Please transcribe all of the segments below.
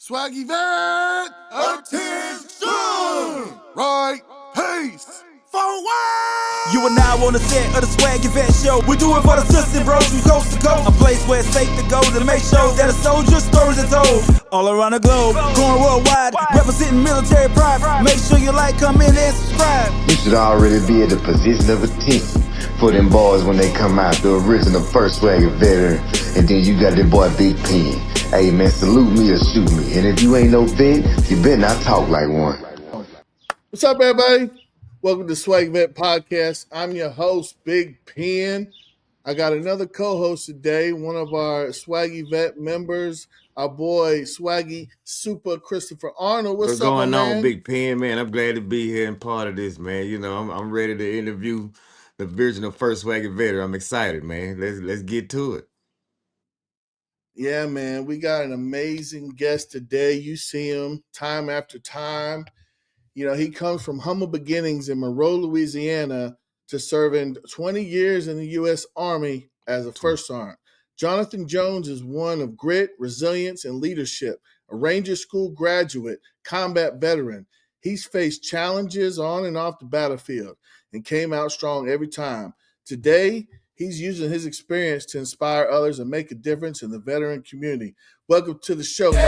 Swaggy Vet, attention! Right pace, forward! You are now on the set of the Swaggy Vet show. We do it for the sisters, bros, from coast to coast. A place where it's safe to go to make sure that a soldier's stories are told. All around the globe, going worldwide, representing military pride. Make sure you like, comment, and subscribe. You should already be at the position of a 10 for them boys when they come out. The original first Swaggy veteran. And then you got that boy Big Pen. Hey man, salute me or shoot me. And if you ain't no vet, you better not talk like one. What's up, everybody? Welcome to Swaggy Vet Podcast. I'm your host, Big Pen. I got another co-host today, one of our Swaggy Vet members, our boy Swaggy Super Christopher Arnold. What's up, going my on, man? Big Pen, man? I'm glad to be here and part of this, man. You know, I'm ready to interview the original first Swaggy veteran. I'm excited, man. Let's get to it. Yeah, man, we got an amazing guest today. You see him time after time. You know, he comes from humble beginnings in Monroe, Louisiana, to serving 20 years in the U.S. Army as a first sergeant. Jonathan Jones is one of grit, resilience, and leadership, a Ranger School graduate, combat veteran. He's faced challenges on and off the battlefield and came out strong every time. Today, he's using his experience to inspire others and make a difference in the veteran community. Welcome to the show, my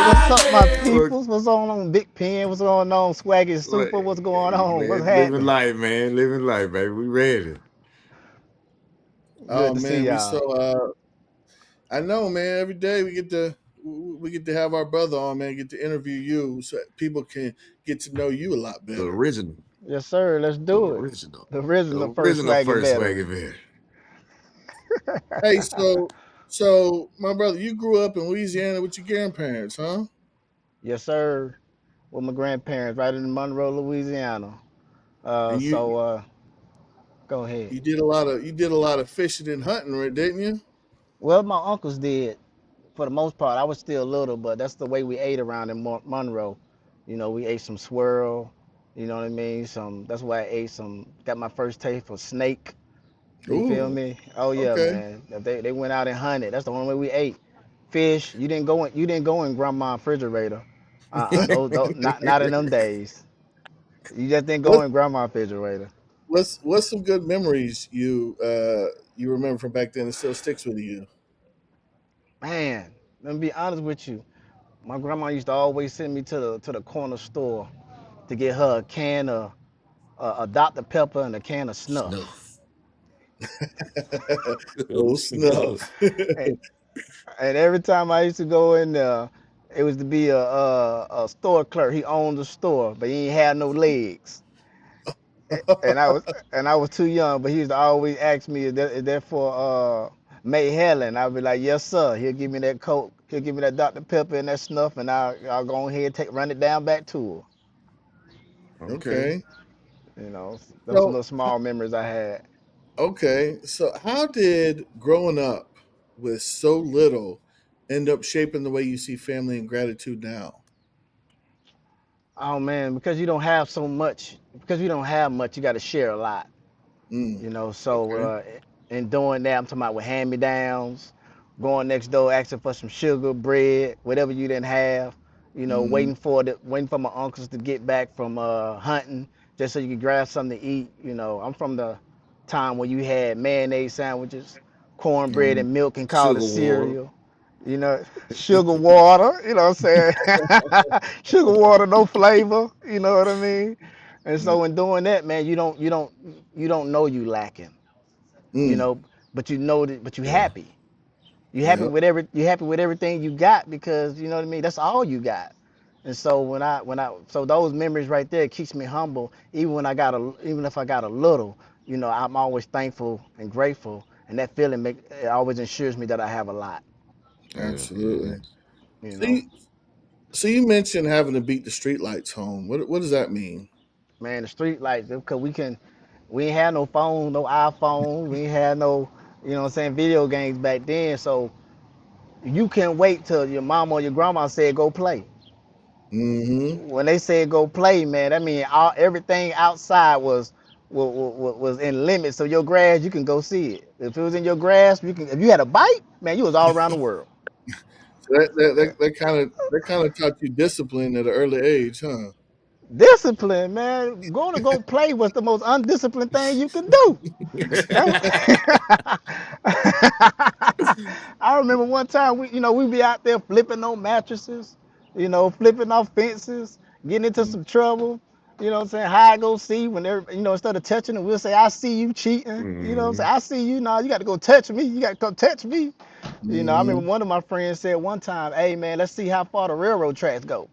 What's up, my peoples? What's going on, Big Pen? What's going on, Swaggy Super? What's going on? What's Man, living happening? life, man. Living life, baby. We ready. Oh Good to see man, y'all. I know, man. Every day we get to have our brother on, man. Get to interview you so people can get to know you a lot The better. original. Yes, sir. Let's The do it. original. The The original first original Swaggy first veteran. Swaggy veteran. Hey, so my brother, you grew up in Louisiana with your grandparents, huh? Yes, sir. With my grandparents, right in Monroe, Louisiana. Uh, And you so uh, go ahead. you did a lot of fishing and hunting, right? Didn't you? Well, my uncles did for the most part. I was still little, but that's the way we ate around in Monroe. You know, we ate some swirl. You know what I mean? That's why I ate some. Got my first taste for snake. You feel Ooh, me? Oh yeah, okay. man. They went out and hunted. That's the only way we ate fish. You didn't go in grandma's refrigerator. Those not in them days. You just didn't go what in grandma's refrigerator. what's some good memories you remember from back then that still sticks with you? Man, let me be honest with you. My grandma used to always send me to the corner store to get her a can of a Dr Pepper and a can of snuff. Snuff. Oh, Snuff. snuff. And, and every time I used to go in there, it was to be a store clerk. He owned the store, but he ain't had no legs. and I was and I was too young, but he used to always ask me, is that for May Helen? I'd be like, yes, sir. He'll give me that Coke, he'll give me that Dr. Pepper and that snuff, and I'll go ahead and run it down back to Okay. Okay. her. You know, them some So little small memories I had. okay, so how did growing up with so little end up shaping the way you see family and gratitude now? Oh man, because you don't have so much, because you don't have much, you got to share a lot. Mm, You know, so okay. in doing that, I'm talking about with hand me downs, going next door asking for some sugar, bread, whatever you didn't have. You know, Hmm. waiting for my uncles to get back from hunting, just so you could grab something to eat. You know, I'm from the time when you had mayonnaise sandwiches, cornbread Um, and milk, and called it Sugar water. cereal. You know, sugar water. You know what I'm saying? Sugar water, no flavor. You know what I mean? And yeah. so in doing that, man, you don't know you lacking, you Mm, know, but you know that, but you Yeah. happy. yeah. You happy with everything you got because you know what I mean. That's all you got. And so so those memories right there keeps me humble. Even if I got a little, you know, I'm always thankful and grateful, and that feeling it always ensures me that I have a lot. Yeah. Yeah. Absolutely. You So know, you mentioned having to beat the streetlights home. What does that mean? man, the street lights because we ain't had no phone, no iPhone, we ain't had no, you know what I'm saying, video games back then. So you can wait till your mom or your grandma said go play. Mm-hmm. When they said go play, man, that mean everything outside was was in limits. So your grass, you can go see it. If it was in your grass, you can. If you had a bite, man, you was all around the world. So that kind of taught you discipline at an early age, huh? Discipline, man. Going to go play was the most undisciplined thing you can do. I remember one time we be out there flipping on mattresses, flipping off fences, getting into some trouble. You know what I'm saying? How I go see when they're, instead of touching them, we'll say, I see you cheating. You know what I'm saying? Mm-hmm. I see you now. You got to go touch me. You got to come touch me. I remember Mm-hmm. one of my friends said one time, hey man, let's see how far the railroad tracks go.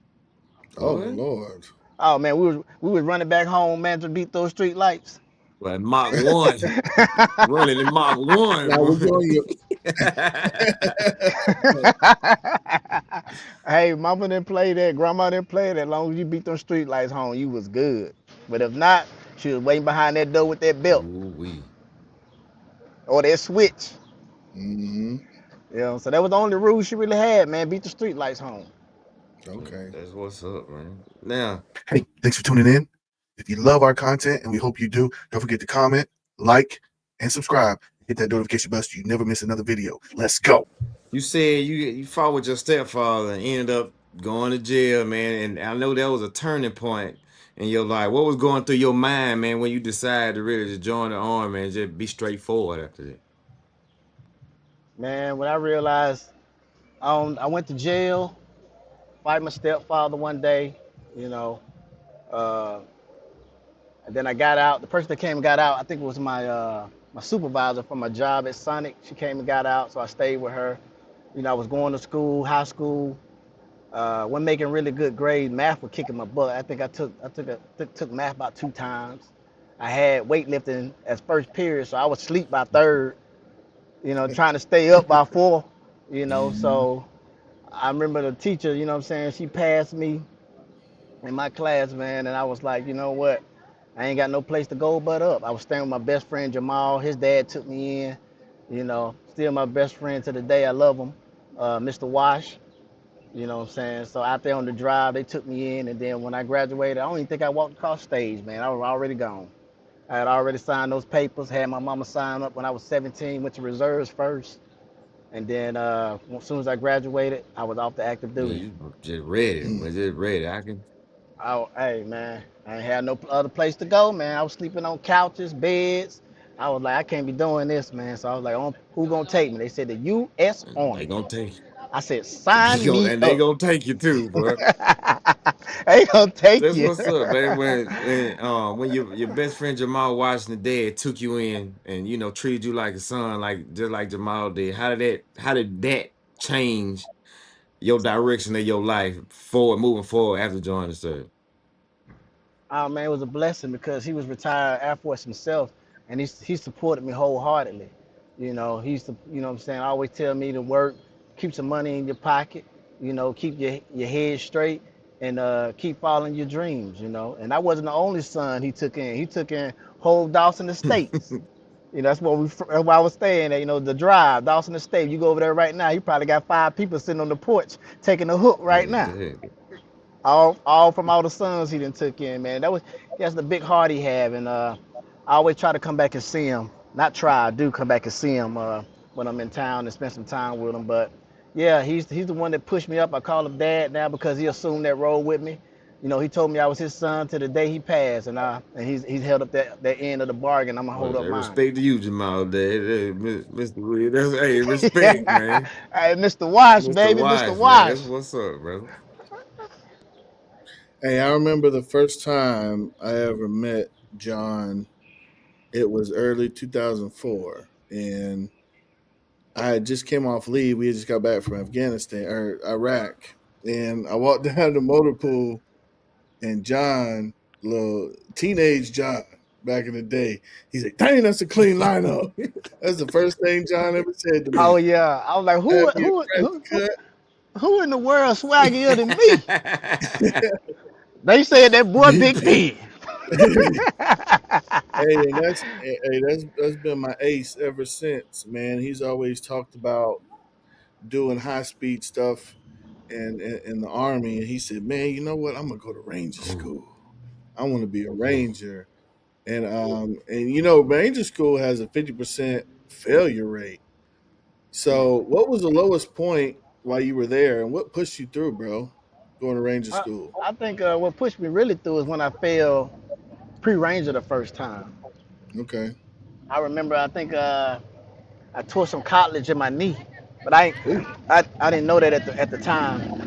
Oh What? Lord. Oh man, we was running back home, man, to beat those street lights. Like Mach 1. Running in Mach 1, Now we're boy. going your Hey, mama didn't play that, grandma didn't play that. As long as you beat them street lights home, you was good. But if not, she was waiting behind that door with that belt Ooh-wee. or that switch. Mm-hmm. So that was the only rule she really had, man. Beat the street lights home. Okay. That's what's up, man. Now, Hey, thanks for tuning in. If you love our content, and we hope you do, don't forget to comment, like, and subscribe. Hit that notification bell so you never miss another video. Let's go. you said you fought with your stepfather and ended up going to jail, man. And I know that was a turning point in your life. What was going through your mind, man, when you decided to really just join the army and just be straightforward after that? Man, when I realized I went to jail, fight my stepfather one day, you know, uh, and then I got out. The person that came and got out, I think it was my supervisor from my job at Sonic. She came and got out, so I stayed with her. I was going to school, high school. When making really good grades, math was kicking my butt. I think I took math about 2 times. I had weightlifting as first period, so I would sleep by third. Trying to stay up by four. So I remember the teacher. What I'm saying, she passed me in my class, man, and I was like, you know what? I ain't got no place to go but up. I was staying with my best friend Jamal. His dad took me in. Still my best friend to the day. I love him. Mr. Wash. You know what I'm saying? So out there on the drive, they took me in, and then when I graduated, I don't even think I walked across stage, man. I was already gone. I had already signed those papers, had my mama sign up when I was 17, went to reserves first, and then as soon as I graduated, I was off to active Yeah, duty. you were just ready. Mm. Was just ready. I can. Hey man, I ain't had no other place to go, man. I was sleeping on couches, beds. I was like, I can't be doing this, man. So I was like, who gonna take me? They said the U.S. They Army. gonna take I said, you. sign me And they up. gonna take you too, bro. They gonna take That's you. what's up, man. When your best friend Jamal Washington dad took you in and treated you like a son, like just like Jamal did. How did that change your direction of your life moving forward after joining the service? Oh man, it was a blessing because he was retired Air Force himself, and he supported me wholeheartedly. He used to, what I'm saying, always tell me to work, keep some money in your pocket, keep your head straight, and keep following your dreams. And I wasn't the only son he took in. He took in whole Dawson Estates. That's where I was staying at. The drive, Dawson Estate. You go over there right now, you probably got 5 people sitting on the porch taking a hook right Oh, now. dang. All from all the sons he didn't took in, man. That's the big heart he have, and I always try to come back and see him. Not try, I do come back and see him when I'm in town and spend some time with him. But yeah, he's the one that pushed me up. I call him dad now because he assumed that role with me. He told me I was his son to the day he passed, and he's held up that end of the bargain. I'm gonna Well, hold up that mine. respect to you, Jamal dad. Hey, Mr. Williams. Hey, respect, Yeah, man. hey, Mr. Wash, Mr. baby, Mr. Wise, man. That's Wash. what's up, brother. Hey, I remember the first time I ever met John. It was early 2004, and I had just came off leave. We had just got back from Afghanistan or Iraq, and I walked down the motor pool, and John, little teenage John, back in the day, he's like, "Dang, that's a clean lineup." That's the first thing John ever said to Oh me. yeah, I was like, Had me a fresh who in the world swaggier than me? Yeah, They said that boy Big Big P. Ben. Hey, and that's been my ace ever since, man. He's always talked about doing high speed stuff in the army, and he said, "Man, you know what? I'm gonna go to ranger Ooh, school. I want to be a ooh. ranger." And Ranger School has a 50% failure rate. Mm. So, what was the lowest point while you were there, and what pushed you through, bro? Going to Ranger I, School. I think what pushed me really through is when I failed pre-ranger the first time. Okay. I remember I think I tore some cartilage in my knee, but Ooh. I didn't know that at the time.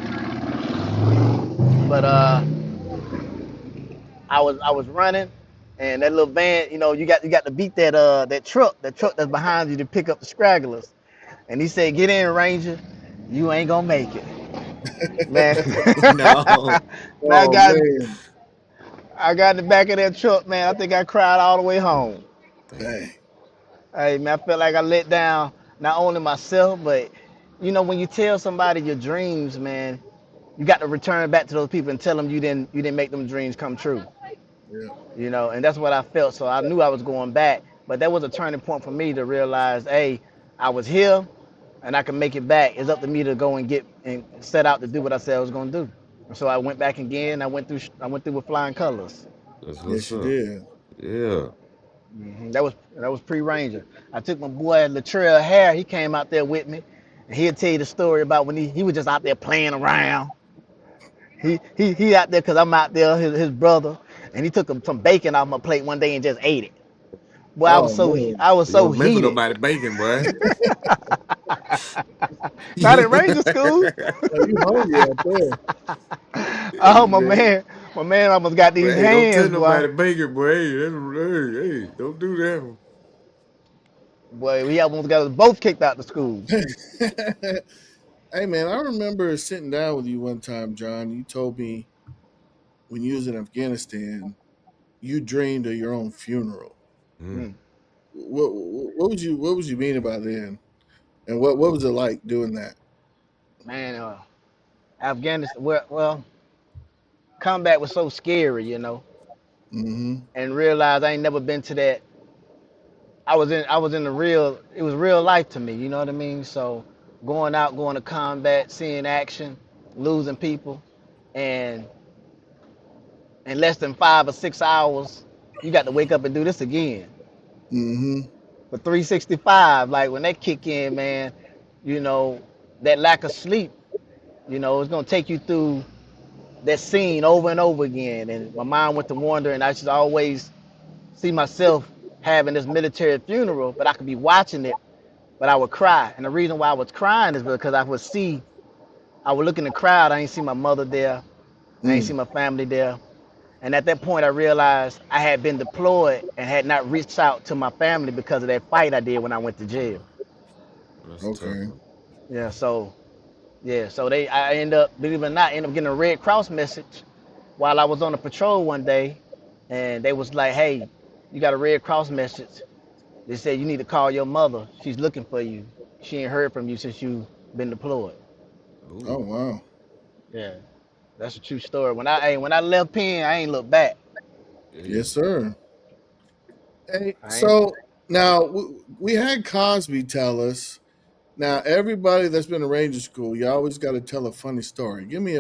But I was running, and that little van, you got to beat that truck that's behind you to pick up the stragglers. And he said, "Get in, Ranger. You ain't gonna make it, man." No. man, Oh man. I got in the back of that truck, man. I think I cried all the way home. Damn. Dang. Hey, man, I felt like I let down not only myself, but when you tell somebody your dreams, man, you got to return back to those people and tell them you didn't make them dreams come true. Yeah. And that's what I felt. So I knew I was going back, but that was a turning point for me to realize, hey, I was here and I can make it back. It's up to me to go and get and set out to do what I said I was going to do. And so I went back again. I went through with flying colors. That's what's Yes, you up. did. Yeah. That was pre-ranger. I took my boy Latrell Hare. He came out there with me, and he'll tell you the story about when he was just out there playing around. He out there because I'm out there, his brother, and he took some bacon off my plate one day and just ate it. Boy, I was Oh so man. I was You so don't mess with heated. nobody bacon, boy. Not You in Ranger School. Oh, you hungry out there? Oh hey, my man almost got but these hey, don't tell hands, boy. nobody bacon, boy. Hey, don't do that one. Boy, we almost got us both kicked out of school. Hey man, I remember sitting down with you one time, John. You told me when you was in Afghanistan, you dreamed of your own funeral. Mm. Mm, What was you mean about then? And what was it like doing that? man, Afghanistan. Well, combat was so scary, Mm-hmm. and realized I ain't never been to that. I was in the real. It was real life to me. You know what I mean? So going out, going to combat, seeing action, losing people, and in less than 5 or 6 hours, you got to wake up and do this again Mm-hmm. for 365. Like when that kick in, man, you know that lack of sleep. It's gonna take you through that scene over and over again, and my mind went to wandering. I should always see myself having this military funeral, but I could be watching it, but I would cry. And the reason why I was crying is because I would look in the crowd, I ain't see my mother there, I ain't see Mm. my family there. And at that point, I realized I had been deployed and had not reached out to my family because of that fight I did when I went to jail. That's tough. Okay. So I end up, believe it or not, end up getting a Red Cross message while I was on a patrol one day, and they was like, "Hey, you got a Red Cross message. They said you need to call your mother. She's looking for you. She ain't heard from you since you been deployed." Oh Ooh. wow. Yeah, that's a true story. When I left Penn, I ain't looked back. Yeah. Yes, sir. Hey, I ain't. so now we had Cosby tell us. Now everybody that's been to Ranger School, you always got to tell a funny story. Give me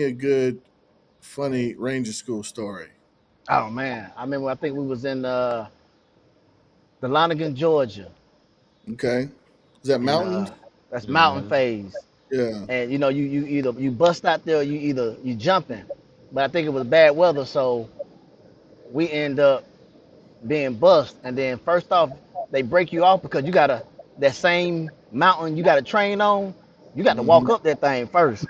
a good funny Ranger School story. Oh man, I remember. I think we was in the Lonigan, Georgia, Okay. Is that and mountain? that's mountain Mm-hmm. phase. Yeah. And you either you bust out there, or you jumping. But I think it was bad weather, so we end up being bust. And then first off, they break you off because you gotta that same mountain you gotta train on. You got to Hmm. walk up that thing first,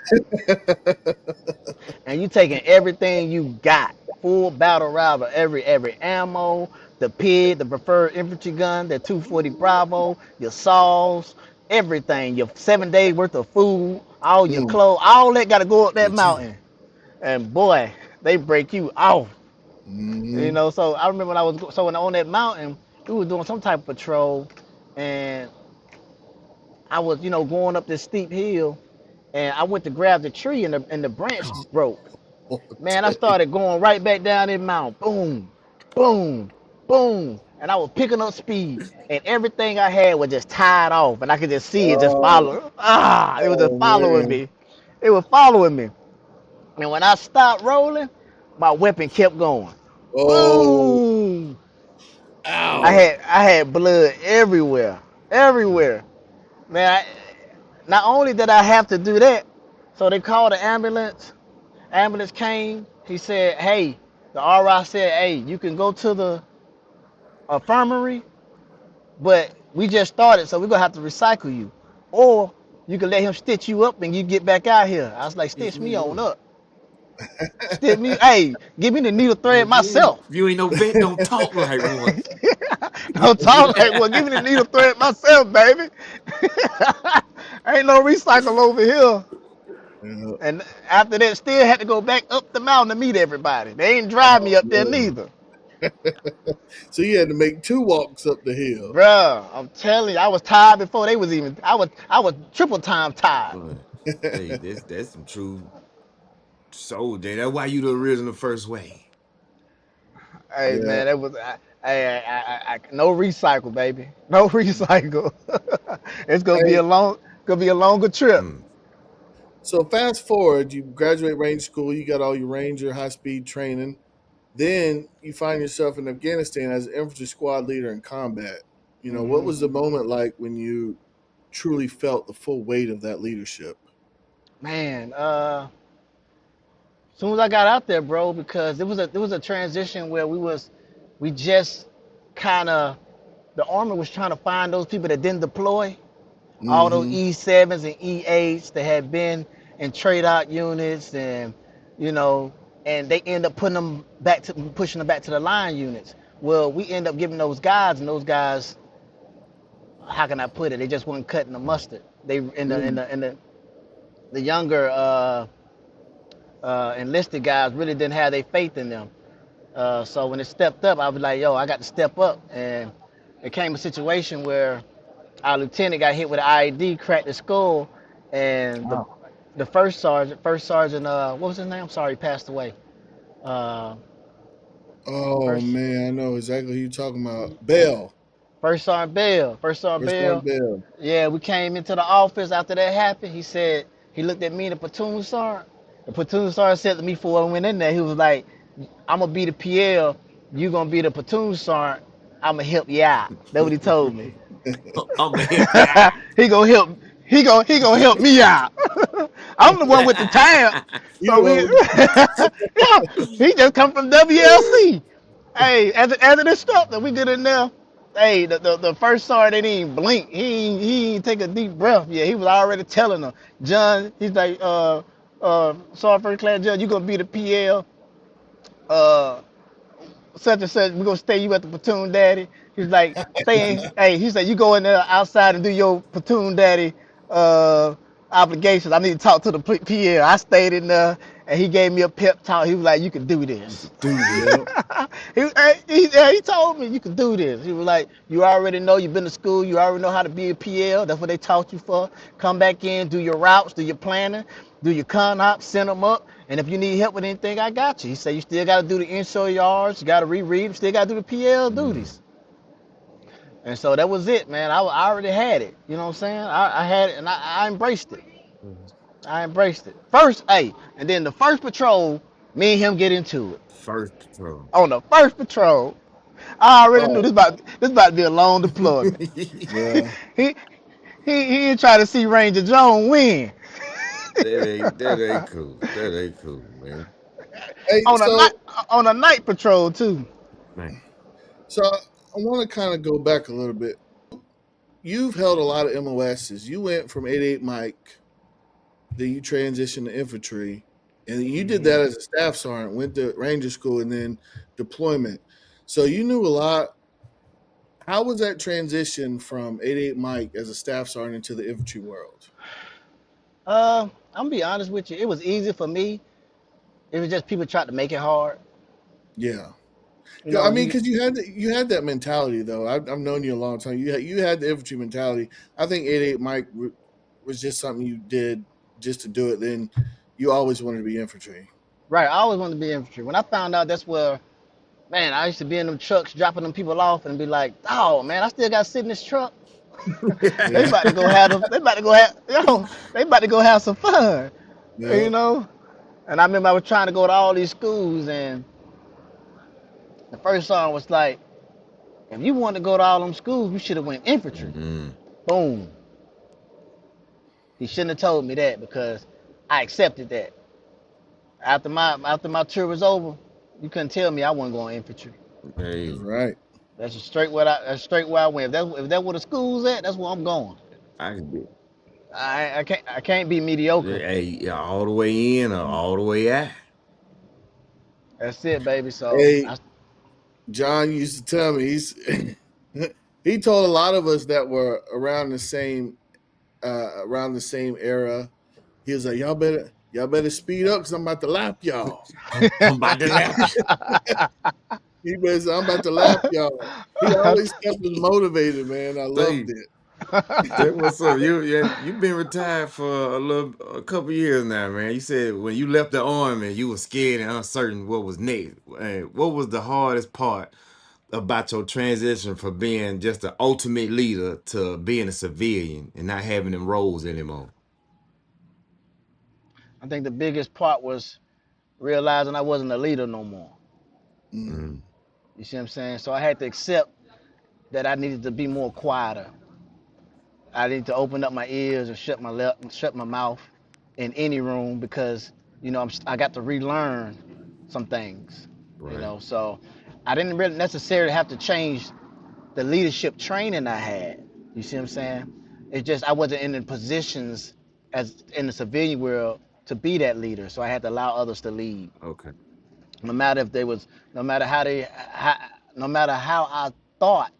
and you taking everything you got, full battle rifle, every ammo, the pig, the preferred infantry gun, the 240 Bravo, your saws, everything, your 7 days worth of food, all your Mm. clothes, all that got to go up that With you. mountain. And boy, they break you off. Hmm. So I remember when I was when on that mountain, we was doing some type of patrol, and I was going up this steep hill, and I went to grab the tree, and the branch broke. Oh, Man, I dang. started going right back down that mountain. Boom, boom, boom. And I was picking up speed. And everything I had was just tied off. And I could just see it just Oh, follow. It was just oh following man. me. It was following me. And when I stopped rolling, my weapon kept going. Oh, Boom. Ow. I had blood everywhere, everywhere. Man, not only did I have to do that, so they called the ambulance. Ambulance came. He said, "Hey," the RI said, "Hey, you can go to the infirmary, but we just started, so we're gonna have to recycle you, or you can let him stitch you up and you get back out here." I was like, Stitch "Stitch me me on up. up, stitch me. Hey, give me the needle Man, thread myself." if you ain't no vet, don't talk like one. Don't talk like, well, give me the needle thread myself, baby. Ain't no recycle over here. Yeah. And after that, still had to go back up the mountain to meet everybody. They ain't drive me Oh up there man. neither. So you had to make 2 walks up the hill. Bruh, I'm telling you, I was tired before they was even. I was triple time tired. Boy, hey, that's some true soldier. That's why you the original first way. Hey Yeah. man, that was no recycle, baby. No recycle. It's Hey, gonna be a longer trip. Mm. so fast forward, you graduate range school, you got all your ranger high speed training. Then you find yourself in Afghanistan as an infantry squad leader in combat. What Hmm. was the moment like when you truly felt the full weight of that leadership? Man, as soon as I got out there, bro, because there was a transition where we just kind of the army was trying to find those people that didn't deploy, all those Mm-hmm. E7s and E8s that had been in trade out units, and you know, and they end up pushing them back to the line units. Well, we end up giving those guys, and those guys, how can I put it? They just weren't cutting the mustard. They in the younger enlisted guys really didn't have their faith in them. So when it stepped up, I was like, yo, I got to step up. And it came a situation where our lieutenant got hit with an IED, cracked his skull, and the first sergeant, what was his name? I'm sorry, he passed away. Uh, Oh first man, I know exactly who you're talking about. Bell. First Sergeant First one Bell. Bell. Yeah, we came into the office after that happened. He said he looked at me, the platoon sergeant. The platoon sergeant said to me before I went in there, he was like, "I'm gonna be the PL, you gonna be the platoon sergeant. I'm gonna help you out." That's what he told me. I'ma help you out. he gonna help. He gonna help me out. I'm the one with the time. You So the we, one with yeah, he just come from WLC. Hey, as an instructor, we get in there. Hey, the first sergeant didn't even blink. He ain't take a deep breath. Yeah, he was already telling them. John, he's like, Sergeant First Class John, you gonna be the PL. Uh, such and such, we're gonna stay you at the platoon daddy. He's like, stay in, hey, he said, you go in there outside and do your platoon daddy obligations. I need to talk to the PL. I stayed in there and he gave me a pep talk. He was like, you can do You this. could do this. Yep. He told me you can do this. He was like, you already know, you've been to school, you already know how to be a PL. That's what they taught you for. Come back in, do your routes, do your planning, do your con ops, send them up. And if you need help with anything, I got you. He said you still got to do the inshore yards, you got to reread, still got to do the PL Mm. duties. And so that was it, man. I already had it. You know what I'm saying? I had it and I embraced it. Mm. I embraced it. First, hey, and then the first patrol, me and him get into it. First patrol. On the first patrol, I already knew Oh this about to be a long deployment. yeah. he he ain't trying to see Ranger Jones win. that ain't cool. That ain't cool, man. Hey, on a night so on a night patrol too. Man. I want to kind of go back a little bit. You've held a lot of MOSs. You went from 88 Mike, then you transitioned to infantry, and you did Hmm. that as a staff sergeant. Went to Ranger School and then deployment. So you knew a lot. How was that transition from 88 Mike as a staff sergeant into the infantry world? I'm gonna be honest with you. It was easy for me. It was just people tried to make it hard. Yeah. You 'Cause, know, I mean, you because you had that mentality though. I've known you a long time. You had the infantry mentality. I think 88 Mike was just something you did just to do it. Then you always wanted to be infantry. right. I always wanted to be infantry. When I found out that's where, man, I used to be in them trucks dropping them people off and be like, oh man, I still got to sit in this truck. They Yeah. about to go have them. They about to go have. They about to go have some fun. You Yeah. know. And I remember I was trying to go to all these schools, and the first song was like, If you want to go to all them schools, you should have went infantry. Mm-hmm. Boom. He shouldn't have told me that because I accepted that. After my tour was over, you couldn't tell me I wasn't going infantry. That's Hey, right. That's straight where I went. If that where the school's at, that's where I'm going. I can be. I can't be mediocre. Hey, yeah, all the way in or all the way out. That's it, baby. So Hey, John used to tell me he told a lot of us that were around the same era. He was like, y'all better speed up because I'm about to lap y'all. I'm about to lap you. He was I'm about to lap y'all. He always kept us motivated, man. I loved See, it. that what's up. You been retired for a couple years now, man. You said when you left the army, you were scared and uncertain what was next. What was the hardest part about your transition from being just the ultimate leader to being a civilian and not having them roles anymore? I think the biggest part was realizing I wasn't a leader no more. Mm, Mm, You see what I'm saying? So I had to accept that I needed to be more quieter. I need to open up my ears and shut my mouth in any room because I got to relearn some things. right. So I didn't really necessarily have to change the leadership training I had. You see what I'm saying? It's just I wasn't in the positions as in the civilian world to be that leader, so I had to allow others to lead. Okay. No matter if they was, no matter how they, how, no matter how I thought,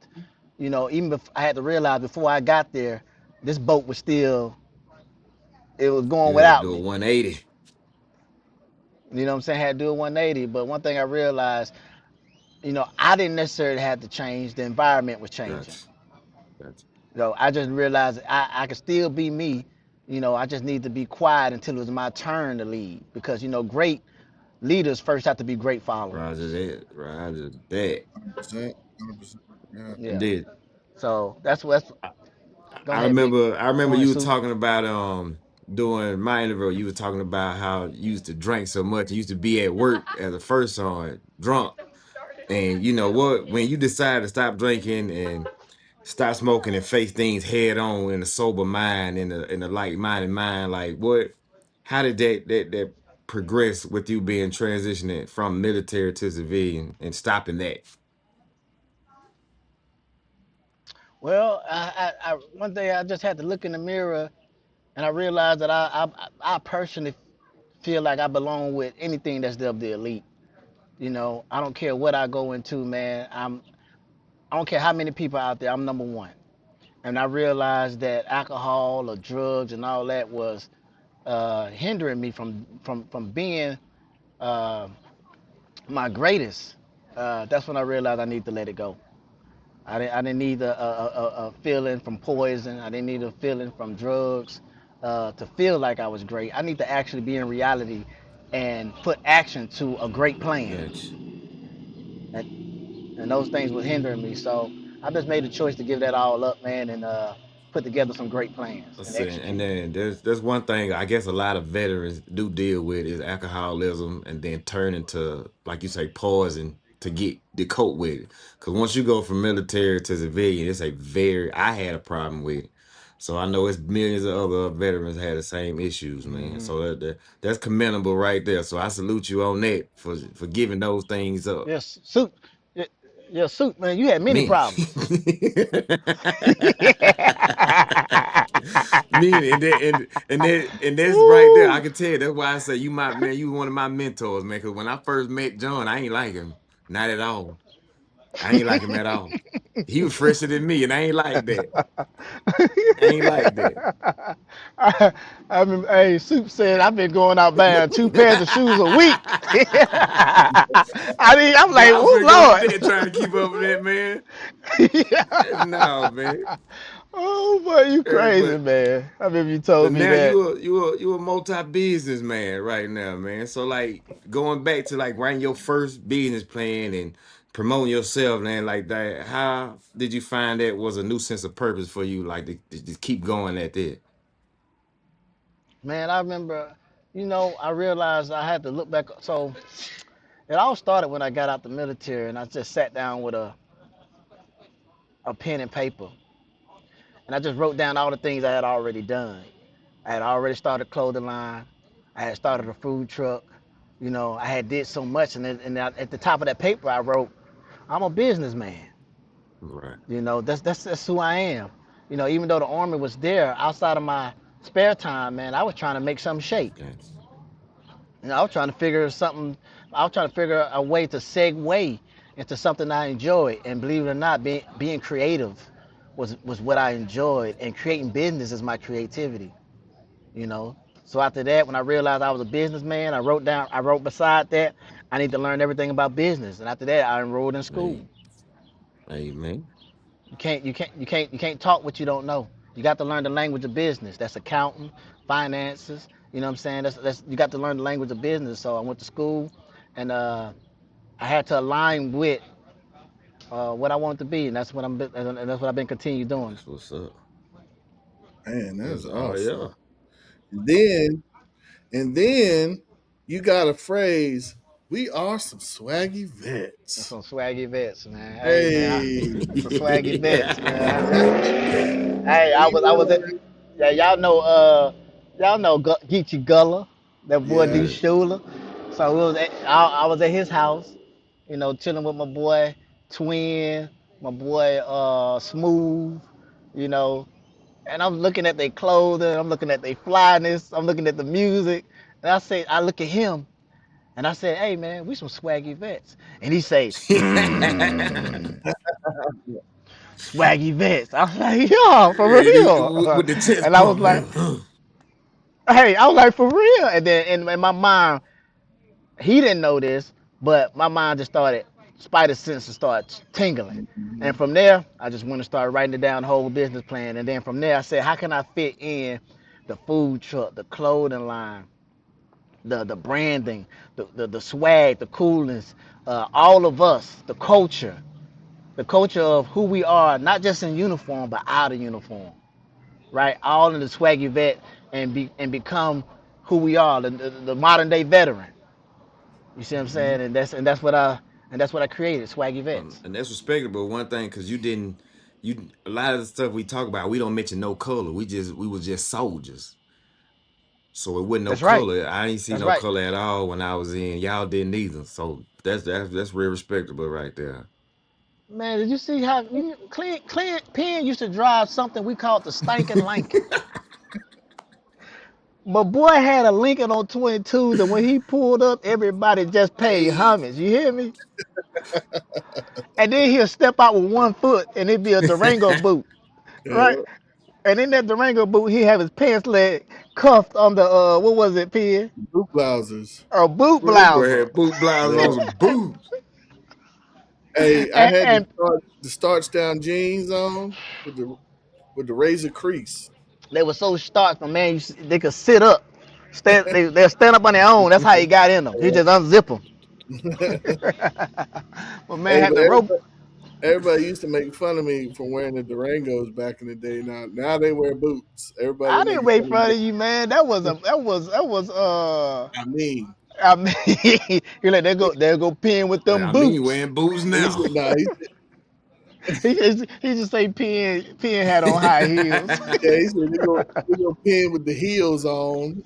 even I had to realize before I got there, this boat was still, it was going You had to without do a me. 180. You know what I'm saying? I had to do a 180. But one thing I realized, I didn't necessarily have to change. The environment was changing. Gotcha. Gotcha. I just realized I could still be me. I just need to be quiet until it was my turn to lead. Because, great leaders first have to be great Roger followers. that. Roger that. 100%. 100%. Yeah. Yeah. Indeed. So that's go I ahead, big. remember I Go remember ahead, you were Soup. talking about during my interview, you were talking about how you used to drink so much. You used to be at work as a first on drunk. And you know what? When you decide to stop drinking and stop smoking and face things head on in a sober mind, in a like-minded mind, like what how did that progress with you being transitioning from military to civilian and stopping that? Well, one day I just had to look in the mirror and I realized that I personally feel like I belong with anything that's of the elite. I don't care what I go into, man. I don't care how many people out there. I'm number one. And I realized that alcohol or drugs and all that was hindering me from being uh, my greatest. That's when I realized I need to let it go. I didn't need a feeling from poison. I didn't need a feeling from drugs to feel like I was great. I need to actually be in reality and put action to a great plan. Gotcha. And those things were hindering me. So I just made a choice to give that all up, man, and put together some great plans and Listen, and execute. then there's one thing I guess a lot of veterans do deal with is alcoholism and then turn into, like you say, poison to cope with it. Because once you go from military to civilian, it's a very I had a problem with it. So I know it's millions of other veterans had the same issues, man. Hmm. So that's commendable right there. So I salute you on that for giving those things up. Yes, suit. Yeah, yeah, suit, man. You had many Me. problems. Me and that's right there. I Woo! can tell you that's why I say you my man, you one of my mentors, man. Cause when I first met John, I ain't like him. Not at all. I ain't like him at all. He was fresher than me, and I ain't like that. I ain't like that. I, hey, Soup said I've been going out buying two pairs of shoes a week. I'm Boy, like, I was oh finna go to bed Lord. trying to keep up with that, man. No, Yeah. man. Oh boy, you crazy, But man. I remember you told But me now that. you a multi-business man right now, man. So like going back to like writing your first business plan and promoting yourself, man, like that. How did you find that was a new sense of purpose for you, like to keep going at that? Man, I remember, I realized I had to look back. So it all started when I got out the military and I just sat down with a pen and paper, and I just wrote down all the things I had already done. I had already started a clothing line. I had started a food truck. You know, I had did so much, and at the top of that paper, I wrote, "I'm a businessman." Right. You know, that's who I am. You know, even though the army was there, outside of my spare time, man, I was trying to make something shake. Okay. You know, I was trying to figure something. I was trying to figure a way to segue into something I enjoyed. And believe it or not, being creative was what I enjoyed, and creating business is my creativity. You know. So after that, when I realized I was a businessman, I wrote beside that, I need to learn everything about business. And after that, I enrolled in school. Hey, amen. You can't talk what you don't know. You got to learn the language of business. That's accounting, finances. You know what I'm saying? That's you got to learn the language of business. So I went to school, and I had to align with what I wanted to be, and that's what I've been continue doing. That's what's up. Man, that's That's all, yeah. awesome. And then, and then you got a phrase. We are some swaggy That's vets. some swaggy vets, man. Hey, man, Hey, that's some swaggy vets, that's man. what Hey, I was at, we yeah, y'all know Geechee Gullah, that boy D Yes. Schuler. So I was at his house, you know, chilling with my boy Twin, my boy Smooth, you know, and I'm looking at their clothing, I'm looking at their flyness, I'm looking at the music, and I look at him, and I said, hey man, we some swaggy vets, and he say, swaggy vets. I was like, yo, for real, With the chest and I was pump. like, hey, I was like, for real, and then in my mind, he didn't know this, but my mind just started, spider senses started tingling. And Mhm. from there, I just went and started writing it down, the whole business plan. And then from there, I said, how can I fit in the food truck, the clothing line, the branding, the swag, the coolness, all of us, the culture of who we are, not just in uniform, but out of uniform, right? All in the Swaggy Vet, and become who we are, the modern day veteran. You see what I'm Mhm. saying? And that's what I created, Swaggy Vets. And that's respectable. One thing, because you a lot of the stuff we talk about, we don't mention no color. We was just soldiers. So it wasn't no That's right. color. I ain't see That's no right. color at all when I was in. Y'all didn't either. So that's real respectable right there. Man, did you see how Clint Penn used to drive something we called the Stinking Lincoln? My boy had a Lincoln on 22s, and when he pulled up, everybody just paid Hey, homage. You hear me? And then he'll step out with one foot, and it'd be a Durango boot, right? yeah, And in that Durango boot, he have his pants leg cuffed on the what was it, Penn? boot blouses. A boot Well, that boy blouser. had boot blouses on Yeah. some boots. Hey, I and, had and the starch down jeans on with the razor crease. they were so stark, but man, they could sit up. They'll stand up on their own. That's how he got in them. He just unzip them. But man Hey, had but the rope. everybody used to make fun of me for wearing the Durangos back in the day. Now they wear boots. Everybody I didn't making make fun of fun me. of you, man. That was I mean, I mean, you're like, there go Penn with them I mean, you boots. wearing boots he now. said, "Nah." He just say Penn had on high heels. Yeah, he said they go pin with the heels on.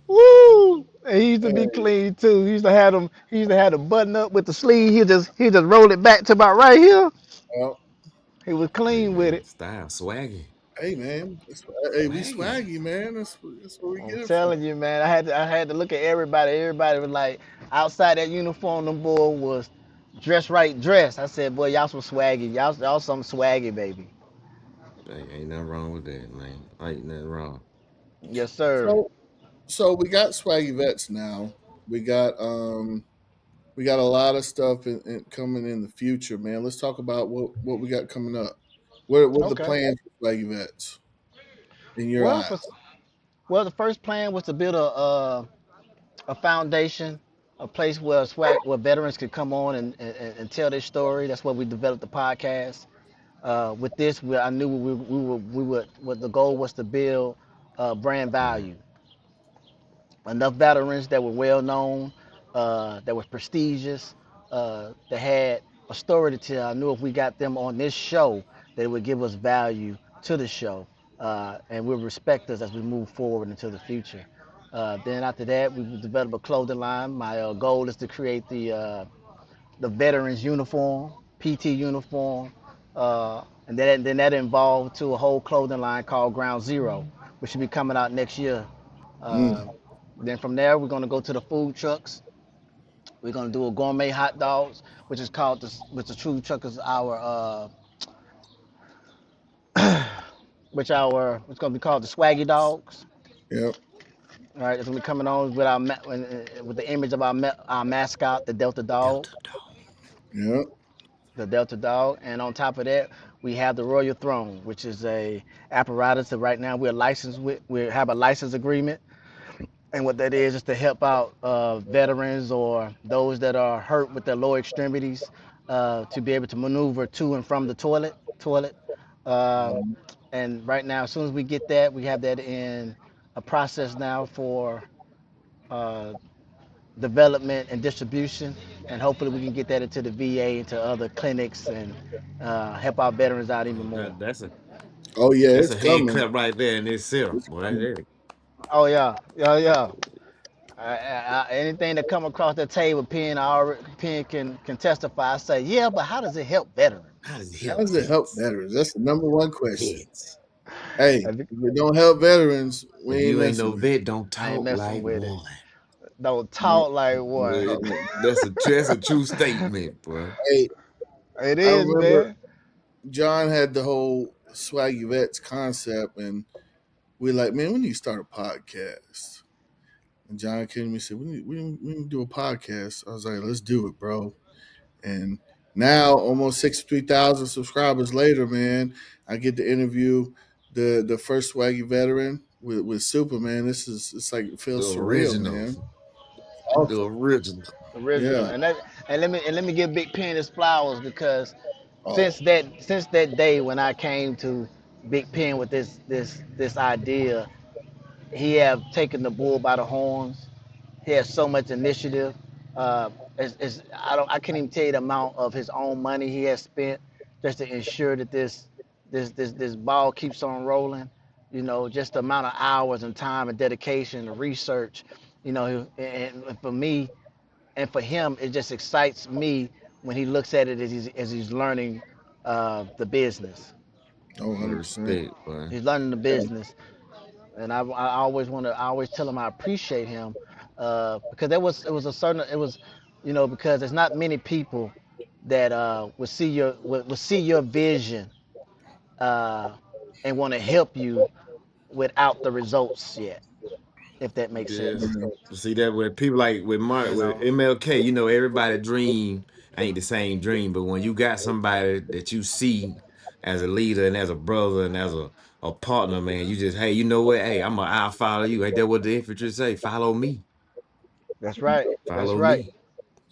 Woo! And he used to be Hey, clean too. He used to have the button up with the sleeve. He just roll it back to about right here. well, He was Hey clean with man, it. style, swaggy, hey man, hey, we swaggy. swaggy, man. That's where we I'm get it from. telling you, man. I had to look at everybody. Everybody was like outside that uniform. Them boy was dressed right, dressed. I said, boy, y'all some swaggy. Y'all some swaggy, baby. Hey, ain't nothing wrong with that, man. Ain't nothing wrong. Yes, sir. So we got swaggy vets now. We got we got a lot of stuff coming in the future, man. Let's talk about what we got coming up. What the Okay. plans for swaggy vets in your Well, for eyes? well, the first plan was to build a foundation, a place where veterans could come on and tell their story. That's why we developed the podcast. With this, I knew we would what the goal was to build brand Right. value. Enough veterans that were well known, that was prestigious, that had a story to tell. I knew if we got them on this show, they would give us value to the show, and will respect us as we move forward into the future. Then after that, we developed a clothing line. My goal is to create the veterans uniform, PT uniform, and then that involved to a whole clothing line called Ground Zero, which should be coming out next year. Mm, Uh, then from there, we're gonna go to the food trucks. We're gonna do a gourmet hot dogs, which is called which the true truck is it's gonna be called the Swaggy Dogs. yep, All right, it's gonna be coming on with with the image of our mascot, the Delta Dog. Delta dog. yep. The Delta Dog, and on top of that, we have the Royal Throne, which is a apparatus that right now we're licensed with. We have a license agreement, and what that is to help out veterans or those that are hurt with their lower extremities to be able to maneuver to and from the toilet. Um, Mhm. and right now, as soon as we get that, we have that in a process now for uh, development and distribution, and hopefully we can get that into the VA, into other clinics, and help our veterans out even more. Oh yeah, That's it's a hand coming. clap right there in itself, It's boy. coming. Oh yeah, yeah, yeah. Anything that come across the table, Pen can testify. I say, yeah, but how does it help veterans? How does it How help does it help vets? veterans? That's the number one question. Vets. Hey, if it don't help veterans, If we ain't you ain't no messing with it. vet, don't I ain't talk messing like with it. one. Don't Yeah. talk like one. Uh, That's a true statement, boy. hey, It I is, remember man. John had the whole Swaggy Vets concept, and we're like, man, we need to start a podcast. And John came to me and said, we need to do a podcast. I was like, let's do it, bro. And now, almost 63,000 subscribers later, man, I get to interview the first Swaggy veteran with Superman. It's like it The feels surreal, original. man. The Awesome. original. Original. Yeah. And let me give Big Pen his flowers because Oh, since that day when I came to Big Pen with this idea, he have taken the bull by the horns. He has so much initiative. I can't even tell you the amount of his own money he has spent just to ensure that this ball keeps on rolling. You know, just the amount of hours and time and dedication and research. You know, and for me and for him, it just excites me when he looks at it as he's learning the business. oh, The 100%. respect, boy. He's learning the business, and I always tell him I appreciate him because it was because there's not many people that would see your vision uh, and want to help you without the results yet, if that makes Yes. sense. Yeah. See that with people like You With know, MLK, everybody dream ain't the same dream, but when you got somebody that you see as a leader and as a brother and as a partner, man, you just, hey, you know what? Hey, I'll follow you. Ain't that what the infantry say? Follow me. that's right. That's Follow right. me.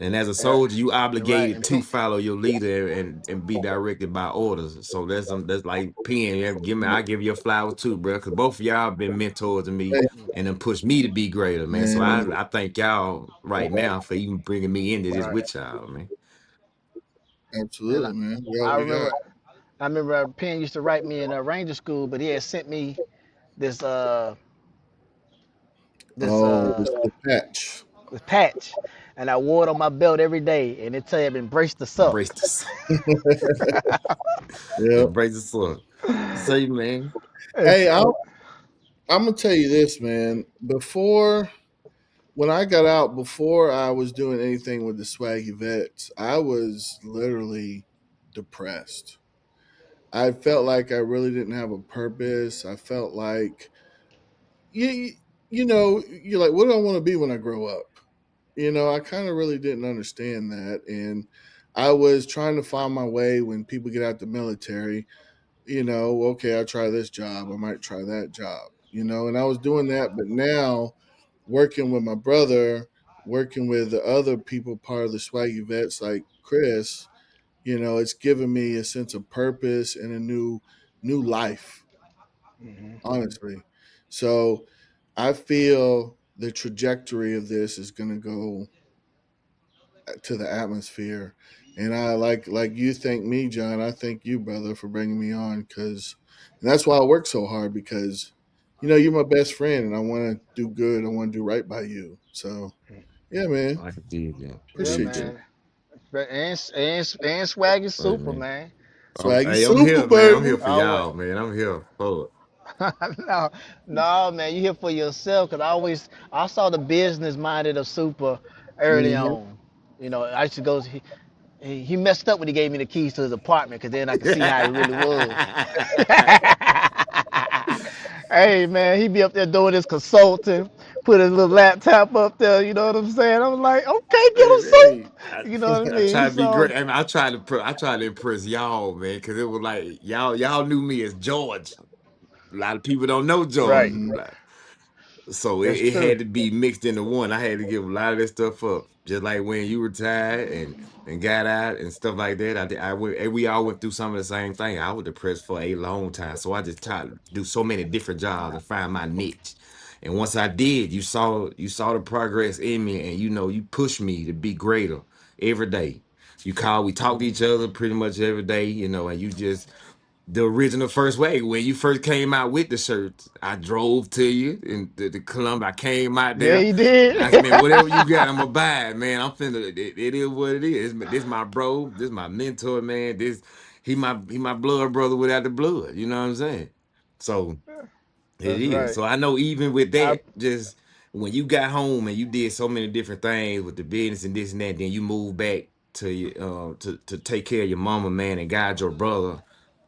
And as a Yeah, soldier, you you're right. obligated And to follow your leader and be directed by orders. So that's like pen. Yeah, I give you a flower too, bro. Cause both of y'all been mentors to me Hey, and then pushed me to be greater, man. So man, I thank y'all right now for even bringing me into this right. with y'all, man. And I, absolutely, man. We all I we got. remember I remember Penn used to write me in a ranger school, but he had sent me this uh this Oh, uh it's the patch. this patch, and I wore it on my belt every day, and it tell you embrace the suck. Embrace the sun. Yeah. Embrace the sun. Say, man. It's, Hey, I'm gonna tell you this, man. When I got out, before I was doing anything with the Swaggy Vets, I was literally depressed. I felt like I really didn't have a purpose. I felt like you you're like, what do I want to be when I grow up? I kind of really didn't understand that, and I was trying to find my way when people get out the military. Okay, I try this job, I might try that job. And I was doing that, but now working with my brother, working with the other people part of the Swaggy Vets like Chris, it's given me a sense of purpose and a new life, Mhm. honestly. So I feel the trajectory of this is going to go to the atmosphere. And I like you thank me, John. I thank you, brother, for bringing me on because that's why I work so hard because you're my best friend and I want to do good. I want to do right by you. So yeah, man, I did that. Yeah, Did appreciate that. you. man. And Swag is Hey, super, man. man. Swaggy Hey, I'm super, here, man. I'm here baby. for Always. y'all, man. I'm here for it. no, no, man, you here for yourself. Cause I saw the business minded of Super early Mm-hmm. on. I used to go. He messed up when he gave me the keys to his apartment, cause then I could see how he really was. Hey, man, he be up there doing his consulting, put his little laptop up there. You know what I'm saying? I was like, okay, get him Hey, Soup. You know what I I try mean? to be great. So, I mean, I tried to impress y'all, man, because it was like y'all knew me as George. A lot of people don't know George. right, Mm-hmm. So that's it true. had to be mixed into one. I had to give a lot of that stuff up. Just like when you retired and got out and stuff like that. I went and we all went through some of the same thing. I was depressed for a long time. So I just tried to do so many different jobs and find my niche. And once I did, you saw the progress in me and you pushed me to be greater every day. We talked to each other pretty much every day, and you just the original first way when you first came out with the shirts. I drove to you in the Columbia. I came out Yeah, there. he did. I said, man, whatever you got, I'm gonna buy it, man. I'm finna. It is what it is. This my bro. This my mentor, man. He my blood brother without the blood. You know what I'm saying? So it That's is. right. So I know even with I that, just when you got home and you did so many different things with the business and this and that, then you moved back to take care of your mama, man, and guide your brother.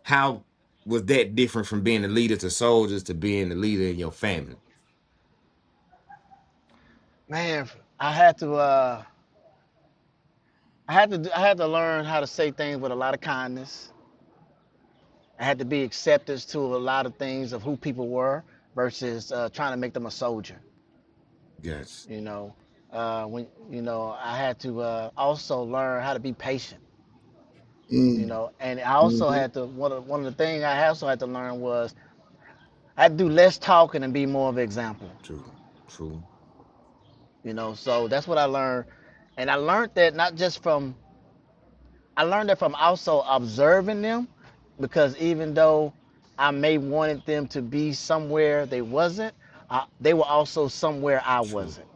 How was that different from being the leader to soldiers to being the leader in your family? man, I had to I had to learn how to say things with a lot of kindness. I had to be acceptance to a lot of things of who people were versus trying to make them a soldier. Yes. You know, when I had to also learn how to be patient. Mm. And I also Mm-hmm. had to one of the things I also had to learn was I had to do less talking and be more of an example. True. True. So that's what I learned, and I learned that from also observing them, because even though I may wanted them to be somewhere they wasn't, they were also somewhere I True. wasn't.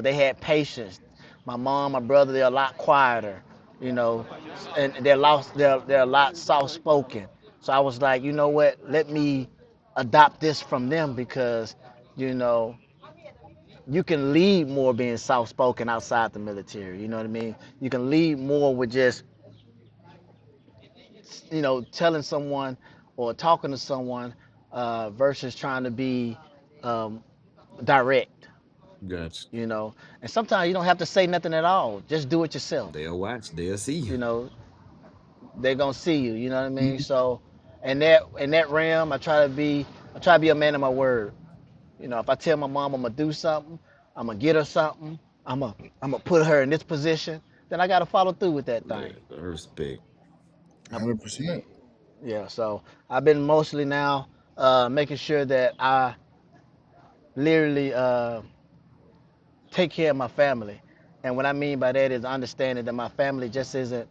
They had patience. My mom, my brother, they're a lot quieter, you know, and they're a lot soft spoken. So I was like, you know what? Let me adopt this from them because, you know, you can lead more being soft spoken outside the military. You know what I mean? You can lead more with just, telling someone or talking to someone versus trying to be um, direct. Gotcha. you know. And sometimes you don't have to say nothing at all. Just do it yourself. They'll watch. They'll see you. You know, they're gonna see you. You know what I mean? Mm-hmm. So, in that realm, I try to be a man of my word. If I tell my mom I'm gonna do something, I'm gonna get her something, I'm gonna put her in this position, then I gotta follow through with that Yeah, thing. respect. 100%. Yeah. So I've been mostly now making sure that I literally take care of my family. And what I mean by that is understanding that my family just isn't,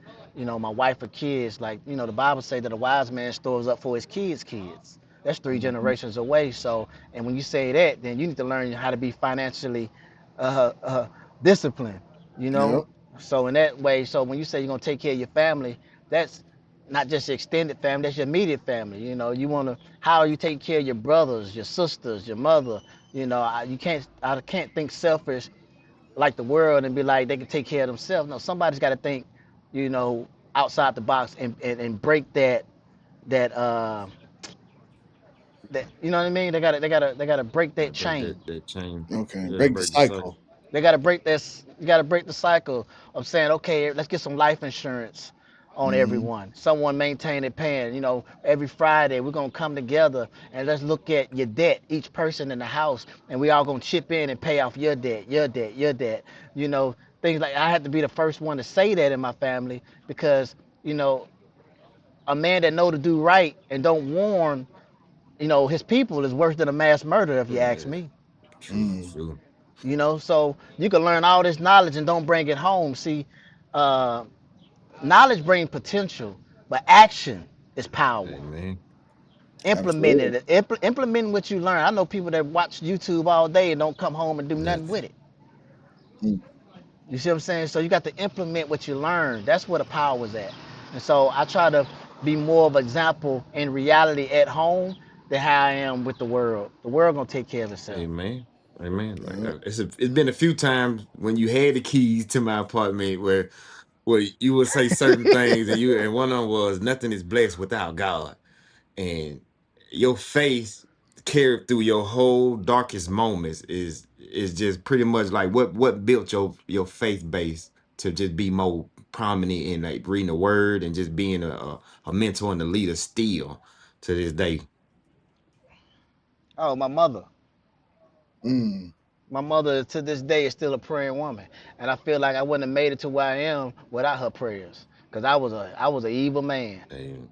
my wife or kids. Like, the Bible say that a wise man stores up for his kids. That's three Mm-hmm. generations away. So, and when you say that, then you need to learn how to be financially uh, uh, disciplined, you know? Yep. So in that way, so when you say you're going to take care of your family, that's not just your extended family, that's your immediate family. You want to, how you take care of your brothers, your sisters, your mother. I can't think selfish like the world and be like they can take care of themselves. No, somebody's got to think, you know, outside the box and break that you know what I mean. They gotta break Gotta that break chain. that chain. Okay. Yeah, Break the break the cycle. cycle. They gotta break this. You gotta break the cycle of saying, okay, let's get some life insurance on Mm-hmm. everyone. Someone maintain it paying. Every Friday we're gonna come together and let's look at your debt, each person in the house, and we all gonna chip in and pay off your debt, your debt, your debt. You know, things like I had to be the first one to say that in my family because you know a man that know to do right and don't warn, his people is worse than a mass murder if you ask Yeah, me. true, Mm. true. So you can learn all this knowledge and don't bring it home. See, Uh, Knowledge brings potential, but action is power. Amen. Implementing Absolutely. it, implementing what you learn. I know people that watch YouTube all day and don't come home and do nothing Nothing. with it. Mm. You see what I'm saying? So you got to implement what you learn. That's where the power is at. And so I try to be more of an example in reality at home than how I am with the world. The world gonna take care of itself. Amen. Amen. Like Yeah. it's been a few times when you had the keys to my apartment where you would say certain things and one of them was nothing is blessed without God. And your faith carried through your whole darkest moments is just pretty much like what built your faith base to just be more prominent in like reading the word and just being a mentor and a leader still to this day. Oh, my mother. Mm. My mother to this day is still a praying woman, and I feel like I wouldn't have made it to where I am without her prayers. Cause I was an evil man. And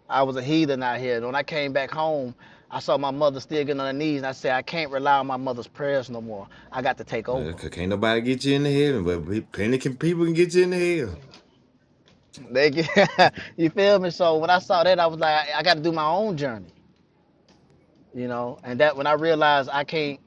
I was a heathen out here. And when I came back home, I saw my mother still getting on her knees, and I said, I can't rely on my mother's prayers no more. I got to take over. can't nobody get you in the heaven, but plenty can people can get you in the hell. They get, you feel me? So when I saw that, I was like, I got to do my own journey, And that when I realized I can't,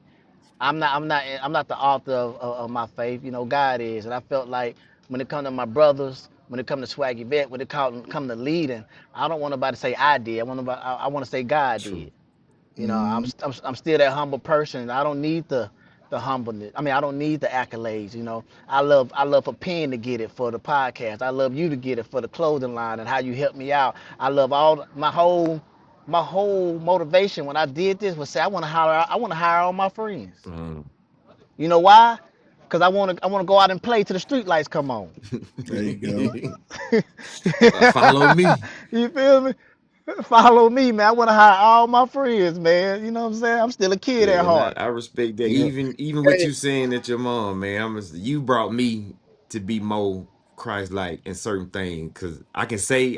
I'm not the author of my faith. God is, and I felt like when it come to my brothers, when it come to Swaggy Vet, when it come to leading, I don't want nobody to say I did. I want to say God did. True. I'm, Mm. I'm still that humble person. I don't need the humbleness. I mean, I don't need the accolades. I love for Penn to get it for the podcast. I love you to get it for the clothing line and how you helped me out. I love all my whole motivation when I did this was say I want to hire all my friends. Um, You know why? Because I want to go out and play till the street lights come on. There you go. follow me. You feel me? Follow me, man. I want to hire all my friends, man. You know what I'm saying? I'm still a kid at And heart. I respect that. Yeah. Even with Hey. you saying that your mom, man, you brought me to be more Christ like in certain things. Cause I can say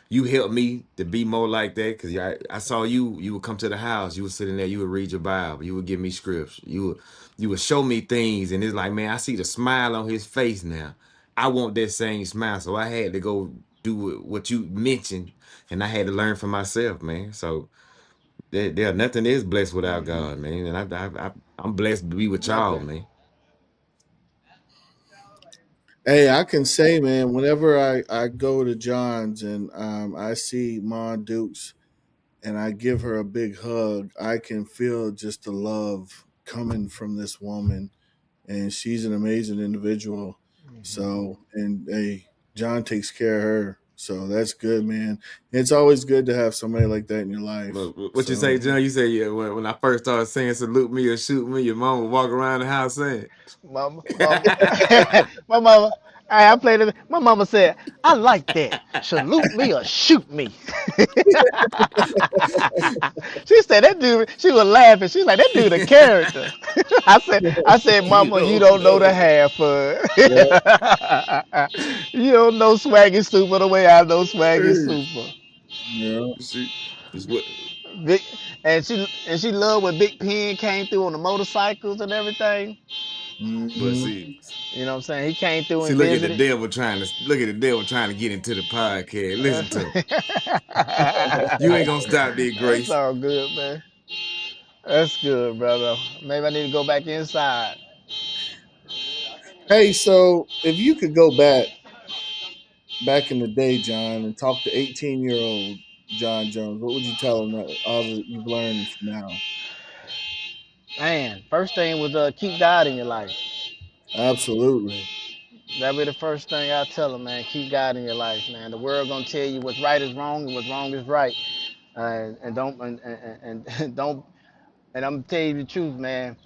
you helped me to be more like that. Cause I saw you would come to the house, you would sit in there, you would read your Bible, you would give me scripts, you would show me things, and it's like, man, I see the smile on his face now. I want that same smile. So I had to go do what you mentioned, and I had to learn for myself, man. So nothing is blessed without Mhm. God, man. And I'm blessed to be with y'all, Nothing. man. Hey, I can say, man, whenever I go to John's and I see Ma Dukes and I give her a big hug, I can feel just the love coming from this woman, and she's an amazing individual. So, and hey, John takes care of her, so that's good, man. It's always good to have somebody like that in your life. But what you say, So, John? You say, yeah, when I first started saying salute me or shoot me, your mom would walk around the house saying. My mama. I played it. My mama said, "I like that. Salute me or shoot me." She said that dude. She was laughing. She was like that dude a character. I said, You Mama, you don't don't know the know. half of yeah, it. You don't know Swaggy Super the way I know Swaggy Super. yeah. See, this what. Big, and she loved when Big Pen came through on the motorcycles and everything. But Hmm. You know what I'm saying? He came through see, and look at the visited. devil trying to get into the podcast. Listen to him. You ain't gonna stop there, That's Grace. all good, man. That's good, brother. Maybe I need to go back inside. Hey, so if you could go back in the day, John, and talk to 18-year-old John Jones, what would you tell him that all that you've learned now? Man, first thing was keep God in your life. Absolutely. That'd be the first thing I tell him, man. Keep God in your life, man. The world gonna tell you what's right is wrong and what's wrong is right. And don't and don't and I'm gonna tell you the truth, man.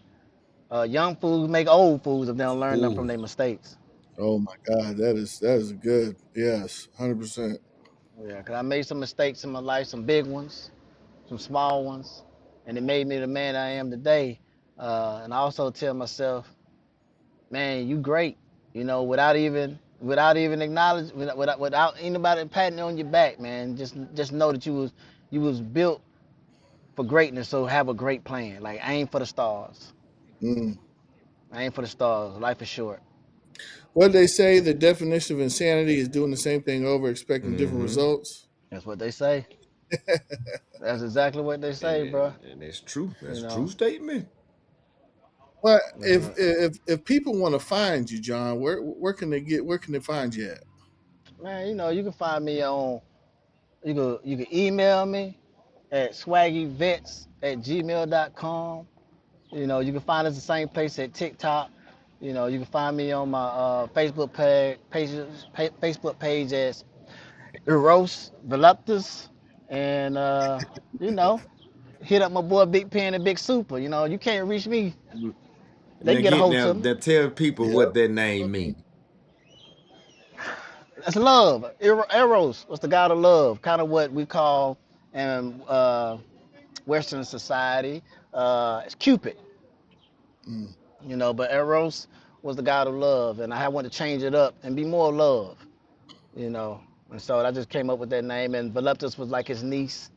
Young fools make old fools if they don't learn them from Fool. their mistakes. Oh my God, that is good. Yes, 100%. Yeah, cause I made some mistakes in my life, some big ones, some small ones, and it made me the man I am today. And I also tell myself, man, you great. Without even acknowledge, without anybody patting on your back, man. Just know that you was built for greatness. So have a great plan. Like aim for the stars. Mm, Aim for the stars. Life is short. What they say, the definition of insanity is doing the same thing over, expecting different Mm-hmm. results. That's what they say. That's exactly what they say, bro. And that's true. You That's a true know, statement. But if uh, if if people want to find you, John, where can they find you at? man, you can find me on. You can email me at swaggyvets@gmail.com. You can find us the same place at TikTok. You can find me on my Facebook page as Eros Voluptus, and you know, hit up my boy Big Pen and Big Super. You can't reach me. They Now can get a get hold now to me. now tell people Yep. what that name means. That's love. Eros was the god of love, kind of what we call in Western society. It's Cupid. Mm. But Eros was the god of love, and I wanted to change it up and be more love, you know. And so I just came up with that name, and Voluptus was like his niece,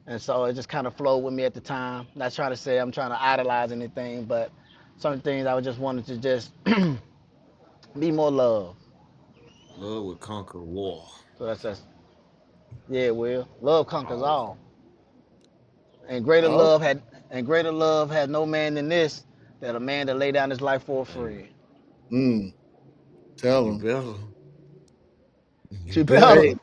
and so it just kind of flowed with me at the time. Not trying to say I'm trying to idolize anything, but some things I just wanted to just be more love. Love will conquer war. So that's yeah, Will. Love conquers Oh, all, and greater Oh, love had no man than this, that a man to lay down his life for a hey, friend. mm, tell you them. better. You You better. better. Hey,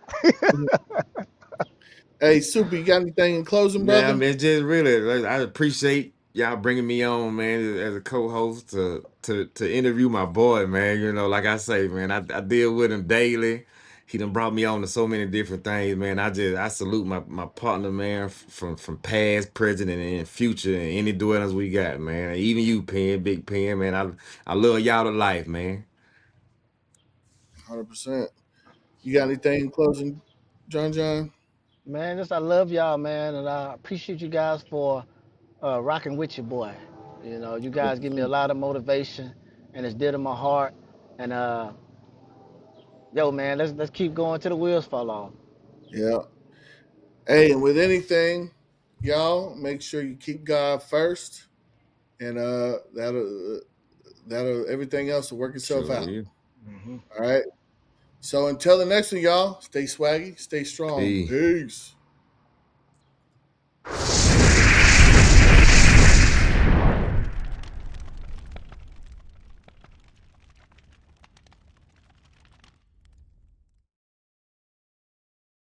hey, Super, you got anything in closing, Man, I brother? mean, just really, like, I appreciate y'all bringing me on, man, as a co-host to interview my boy, man. Like I say, man, I deal with him daily. He done brought me on to so many different things, man. I salute my partner, man, from past, present, and future, and any dwellings we got, man. Even you, Pen, Big Pen, man. I love y'all to life, man. 100%. You got anything in closing, John John? Man, just I love y'all, man, and I appreciate you guys for rocking with your boy. You guys give me a 100%. lot of motivation, and it's dear to my heart. And yo, man, let's keep going till the wheels fall off. Yeah. Hey, and with anything, y'all make sure you keep God first, and that'll everything else will work itself Sure out. will. Hmm. All right. So until the next one, y'all, stay swaggy, stay strong. Peace. Peace.